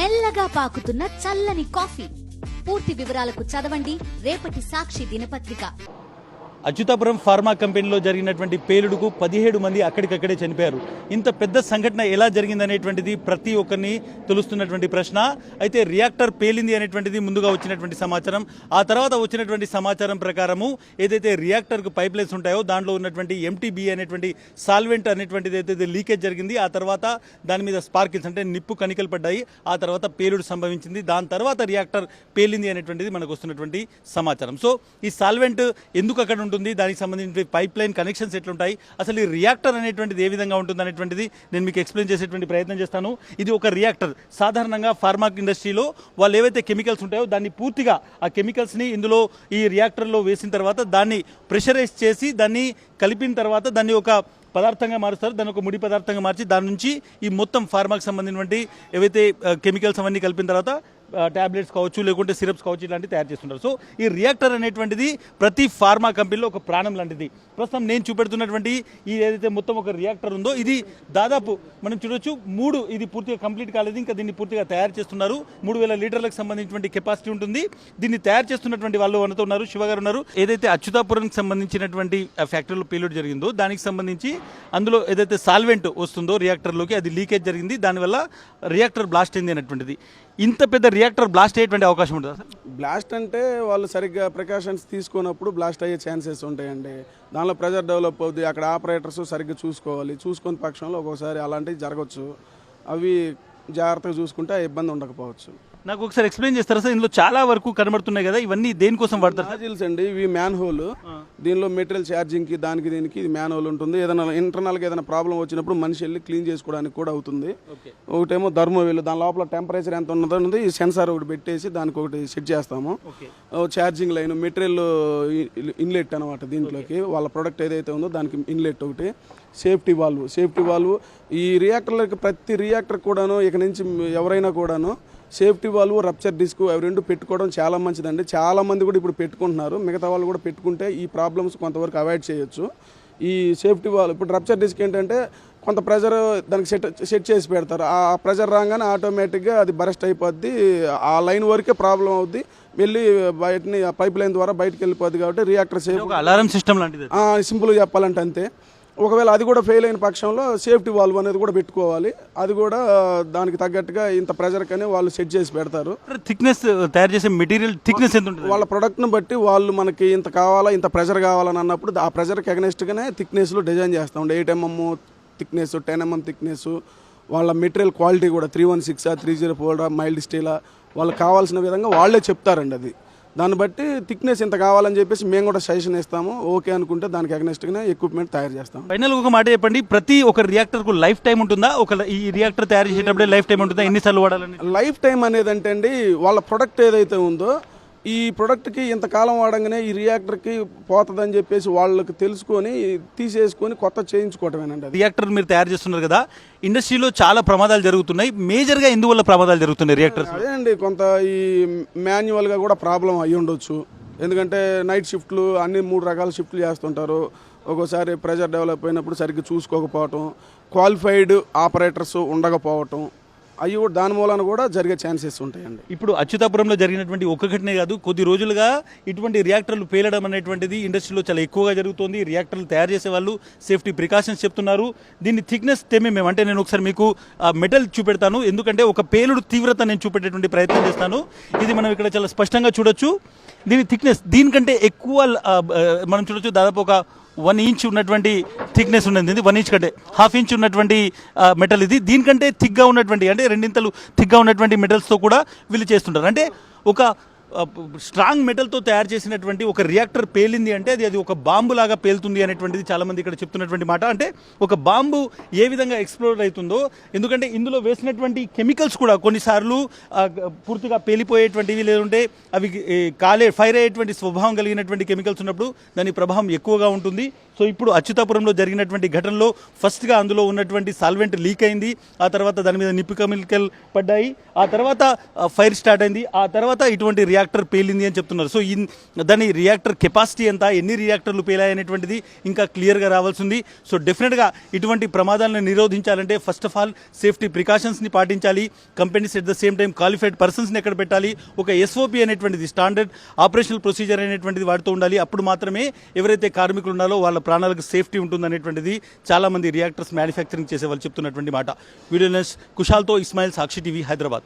మెల్లగా పాకుతున్న చల్లని కాఫీ. పూర్తి వివరాలకు చదవండి రేపటి సాక్షి దినపత్రిక. అచ్యుతాపురం ఫార్మా కంపెనీలో జరిగినటువంటి పేలుడుకు 17 మంది అక్కడికక్కడే చనిపోయారు. ఇంత పెద్ద సంఘటన ఎలా జరిగిందనేటువంటిది ప్రతి ఒక్కరిని తెలుస్తున్నటువంటి ప్రశ్న. అయితే రియాక్టర్ పేలింది అనేటువంటిది ముందుగా వచ్చినటువంటి సమాచారం. ఆ తర్వాత వచ్చినటువంటి సమాచారం ప్రకారము ఏదైతే రియాక్టర్కు పైప్ లైన్స్ ఉంటాయో దాంట్లో ఉన్నటువంటి ఎంటీబీ అనేటువంటి సాల్వెంట్ అనేటువంటిది అయితే లీకేజ్ జరిగింది. ఆ తర్వాత దాని మీద స్పార్కిల్స్ అంటే నిప్పు కణికలు పడ్డాయి. ఆ తర్వాత పేలుడు సంభవించింది. దాని తర్వాత రియాక్టర్ పేలింది అనేటువంటిది మనకు వస్తున్నటువంటి సమాచారం. సో ఈ సాల్వెంట్ ఎందుకు అక్కడ ఉంటుంది, దానికి సంబంధించిన పైప్ లైన్ కనెక్షన్స్ ఎట్లుంటాయి, అసలు ఈ రియాక్టర్ అనేటువంటిది ఏ విధంగా ఉంటుంది అనేటువంటిది నేను మీకు ఎక్స్ప్లెయిన్ చేసేటువంటి ప్రయత్నం చేస్తాను. ఇది ఒక రియాక్టర్. సాధారణంగా ఫార్మా ఇండస్ట్రీలో వాళ్ళు ఏవైతే కెమికల్స్ ఉంటాయో దాన్ని పూర్తిగా ఆ కెమికల్స్ని ఇందులో ఈ రియాక్టర్లో వేసిన తర్వాత దాన్ని ప్రెషరైజ్ చేసి దాన్ని కలిపిన తర్వాత దాన్ని ఒక పదార్థంగా మారుస్తారు. దాన్ని ఒక ముడి పదార్థంగా మార్చి దాని నుంచి ఈ మొత్తం ఫార్మాకి సంబంధించినటువంటి ఏవైతే కెమికల్స్ అవన్నీ కలిపిన తర్వాత ట్యాబ్లెట్స్ కావచ్చు, లేకుంటే సిరప్స్ కావచ్చు, ఇలాంటివి తయారు చేస్తుంటారు. సో ఈ రియాక్టర్ అనేటువంటిది ప్రతి ఫార్మా కంపెనీలో ఒక ప్రాణం లాంటిది. ప్రస్తుతం నేను చూపెడుతున్నటువంటి ఈ ఏదైతే మొత్తం ఒక రియాక్టర్ ఉందో ఇది దాదాపు మనం చూడొచ్చు 3, ఇది పూర్తిగా కంప్లీట్ కాలేదు, ఇంకా దీన్ని పూర్తిగా తయారు చేస్తున్నారు. 3000 లీటర్లకు సంబంధించినటువంటి కెపాసిటీ ఉంటుంది. దీన్ని తయారు చేస్తున్నటువంటి వాళ్ళు మనతో ఉన్నారు, శివ గారు ఉన్నారు. ఏదైతే అచ్యుతాపురంకి సంబంధించినటువంటి ఫ్యాక్టరీలో పేలుడు జరిగిందో దానికి సంబంధించి అందులో ఏదైతే సాల్వెంట్ వస్తుందో రియాక్టర్లోకి అది లీకేజ్ జరిగింది. దానివల్ల రియాక్టర్ బ్లాస్ట్ అయింది అనేటువంటిది. ఇంత పెద్ద రియాక్టర్ బ్లాస్ట్ అయ్యేటువంటి అవకాశం ఉంటుందా సార్? బ్లాస్ట్ అంటే వాళ్ళు సరిగ్గా ప్రికాషన్స్ తీసుకున్నప్పుడు బ్లాస్ట్ అయ్యే ఛాన్సెస్ ఉంటాయండి. దానిలో ప్రెజర్ డెవలప్ అవుతుంది. అక్కడ ఆపరేటర్స్ సరిగ్గా చూసుకోవాలి. చూసుకునే పక్షంలో ఒక్కోసారి అలాంటివి జరగవచ్చు. అవి జాగ్రత్తగా చూసుకుంటే ఆ ఇబ్బంది ఉండకపోవచ్చు. నాకు ఒకసారి ఎక్స్ప్లెయిన్ చేస్తారా సార్? ఇందులో చాలా వరకు కనబడుతున్నాయి కదా, ఇవన్నీ దేనికోసం వాడతారు? నాజిల్స్ అండి, ఇవి మ్యాన్ హోల్. దీనిలో మెటీరియల్ ఛార్జింగ్కి దానికి దీనికి ఇది మ్యాన్ హోల్ ఉంటుంది. ఏదైనా ఇంటర్నల్గా ఏదైనా ప్రాబ్లం వచ్చినప్పుడు మనిషి వెళ్ళి క్లీన్ చేసుకోవడానికి కూడా అవుతుంది. ఒకటేమో ధర్మోవేలు, దాని లోపల టెంపరేచర్ ఎంత ఉన్నదో ఈ సెన్సార్ ఒకటి పెట్టేసి దానికి ఒకటి సెట్ చేస్తాము. ఛార్జింగ్ లైన్, మెటీరియల్ ఇన్లెట్ అనమాట. దీంట్లోకి వాళ్ళ ప్రొడక్ట్ ఏదైతే ఉందో దానికి ఇన్లెట్ ఒకటి, సేఫ్టీ వాల్వ్. ఈ రియాక్టర్లకి ప్రతి రియాక్టర్ కూడాను ఇక నుంచి ఎవరైనా కూడాను సేఫ్టీ వాల్వ్, రప్చర్ డిస్క్ అవి రెండు పెట్టుకోవడం చాలా మంచిదండి. చాలా మంది కూడా ఇప్పుడు పెట్టుకుంటున్నారు. మిగతా వాళ్ళు కూడా పెట్టుకుంటే ఈ ప్రాబ్లమ్స్ కొంతవరకు అవాయిడ్ చేయొచ్చు. ఈ సేఫ్టీ వాల్వ్ ఇప్పుడు రప్చర్ డిస్క్ ఏంటంటే కొంత ప్రెజర్ దానికి సెట్ చేసి పెడతారు. ఆ ప్రెజర్ రాగానే ఆటోమేటిక్గా అది బరస్ట్ అయిపోద్ది. ఆ లైన్ వరకే ప్రాబ్లం అవుద్ది, వెళ్ళి బయటని ఆ పైప్ లైన్ ద్వారా బయటకు వెళ్ళిపోద్ది. కాబట్టి రియాక్టర్ సేఫ్ అలారం సిస్టమ్ లాంటిది సింపుల్గా చెప్పాలంటే అంతే. ఒకవేళ అది కూడా ఫెయిల్ అయిన పక్షంలో సేఫ్టీ వాల్వ్ అనేది కూడా పెట్టుకోవాలి. అది కూడా దానికి తగ్గట్టుగా ఇంత ప్రెజర్ కానీ వాళ్ళు సెట్ చేసి పెడతారు. థిక్నెస్ తయారు చేసే మెటీరియల్ థిక్నెస్ ఎంత ఉంటుంది? వాళ్ళ ప్రొడక్ట్ని బట్టి వాళ్ళు మనకి ఇంత కావాలా, ఇంత ప్రెజర్ కావాలని అన్నప్పుడు ఆ ప్రెజర్కి అగనెస్ట్గానే థిక్నెస్లో డిజైన్ చేస్తాం. 8 mm థిక్నెస్, 10 mm థిక్నెస్. వాళ్ళ మెటీరియల్ క్వాలిటీ కూడా 316 304 మైల్డ్ స్టీలా వాళ్ళకి కావాల్సిన విధంగా వాళ్ళే చెప్తారండి. అది దాన్ని బట్టి థిక్నెస్ ఇంత కావాలని చెప్పేసి మేము కూడా సజెషన్ ఇస్తాము. ఓకే అనుకుంటే దానికి అగనెస్ట్గానే ఎక్విప్మెంట్ తయారు చేస్తాం. ఫైనల్ ఒక మాట చెప్పండి, ప్రతి ఒక రియాక్టర్కు లైఫ్ టైం ఉంటుందా? ఈ రియాక్టర్ తయారు చేసేటప్పుడే లైఫ్ టైం ఉంటుందా? ఎన్నిసార్లు వాడాలని? లైఫ్ టైం అనేది అంటే అండి, వాళ్ళ ప్రొడక్ట్ ఏదైతే ఉందో ఈ ప్రొడక్ట్కి ఇంతకాలం వాడంగానే ఈ రియాక్టర్కి పోతుందని చెప్పేసి వాళ్ళకి తెలుసుకొని తీసేసుకొని కొత్త చేయించుకోవటమేనండి. రియాక్టర్ మీరు తయారు చేస్తున్నారు కదా, ఇండస్ట్రీలో చాలా ప్రమాదాలు జరుగుతున్నాయి. మేజర్గా ఎందువల్ల ప్రమాదాలు జరుగుతున్నాయి రియాక్టర్స్? అదే అండి, కొంత ఈ మాన్యువల్గా కూడా ప్రాబ్లం అయ్యి ఉండొచ్చు. ఎందుకంటే నైట్ షిఫ్ట్లు అన్ని 3 రకాల షిఫ్ట్లు చేస్తుంటారు. ఒక్కోసారి ప్రెజర్ డెవలప్ అయినప్పుడు సరిగ్గా చూసుకోకపోవటం, క్వాలిఫైడ్ ఆపరేటర్స్ ఉండకపోవటం, అవి కూడా దాని మూలన కూడా జరిగే ఛాన్సెస్ ఉంటాయండి. ఇప్పుడు అచ్యుతాపురంలో జరిగినటువంటి ఒక్క ఘటనే కాదు, కొద్ది రోజులుగా ఇటువంటి రియాక్టర్లు పేలడం అనేటువంటిది ఇండస్ట్రీలో చాలా ఎక్కువగా జరుగుతుంది. రియాక్టర్లు తయారు చేసే వాళ్ళు సేఫ్టీ ప్రికాషన్స్ చెప్తున్నారు. దీన్ని థిక్నెస్ మేము అంటే నేను ఒకసారి మీకు మెటల్ చూపెడతాను, ఎందుకంటే ఒక పేలుడు తీవ్రత నేను చూపెట్టేటువంటి ప్రయత్నం చేస్తాను. ఇది మనం ఇక్కడ చాలా స్పష్టంగా చూడొచ్చు. దీని థిక్నెస్ దీనికంటే ఎక్కువ మనం చూడొచ్చు. దాదాపు ఒక 1 ఇంచ్ ఉన్నటువంటి థిక్నెస్ ఉన్నది. 1 ఇంచ్ కంటే 1/2 ఇంచ్ ఉన్నటువంటి మెటల్ ఇది. దీనికంటే థిక్గా ఉన్నటువంటి అంటే 2 ఇంతలు థిక్గా ఉన్నటువంటి మెటల్స్తో కూడా వీళ్ళు చేస్తుంటారు. అంటే ఒక స్ట్రాంగ్ మెటల్తో తయారు చేసినటువంటి ఒక రియాక్టర్ పేలింది అంటే అది ఒక బాంబు లాగా పేలుతుంది అనేటువంటిది చాలామంది ఇక్కడ చెప్తున్నటువంటి మాట. అంటే ఒక బాంబు ఏ విధంగా ఎక్స్ప్లోర్ అవుతుందో, ఎందుకంటే ఇందులో వేసినటువంటి కెమికల్స్ కూడా కొన్నిసార్లు పూర్తిగా పేలిపోయేటువంటివి, లేదంటే అవి ఫైర్ అయ్యేటువంటి స్వభావం కలిగినటువంటి కెమికల్స్ ఉన్నప్పుడు దాని ప్రభావం ఎక్కువగా ఉంటుంది. సో సో ఇప్పుడు అచ్యుతాపురంలో జరిగినటువంటి ఘటనలో ఫస్ట్గా అందులో ఉన్నటువంటి సాల్వెంట్ లీక్ అయింది, ఆ తర్వాత దాని మీద నిప్పు కెమికల్ పడ్డాయి, ఆ తర్వాత ఫైర్ స్టార్ట్ అయింది, ఆ తర్వాత ఇటువంటి రియాక్టర్ పేలింది అని చెప్తున్నారు. సో దాని రియాక్టర్ కెపాసిటీ ఎంత, ఎన్ని రియాక్టర్లు పేలాయి అనేటువంటిది ఇంకా క్లియర్గా రావాల్సింది. సో డెఫినెట్గా ఇటువంటి ప్రమాదాలను నిరోధించాలంటే ఫస్ట్ ఆఫ్ ఆల్ సేఫ్టీ ప్రికాషన్స్ని పాటించాలి. Companies at the same time qualified పర్సన్స్ని ఎక్కడ పెట్టాలి, ఒక ఎస్ఓపి అనేటువంటిది స్టాండర్డ్ ఆపరేషనల్ ప్రొసీజర్ అనేటువంటిది వాడుతూ ఉండాలి. అప్పుడు మాత్రమే ఎవరైతే కార్మికులు ఉన్నారో వాళ్ళ ప్రాణాలకు సేఫ్టీ ఉంటుందనేటువంటిది చాలామంది రియాక్టర్స్ మ్యానుఫ్యాక్చరింగ్ చేసే వాళ్ళు చెప్తున్నటువంటి మాట. వీడియో జర్నలిస్ట్ కుషాల్తో ఇస్మాయిల్, సాక్షి టీవీ, హైదరాబాద్.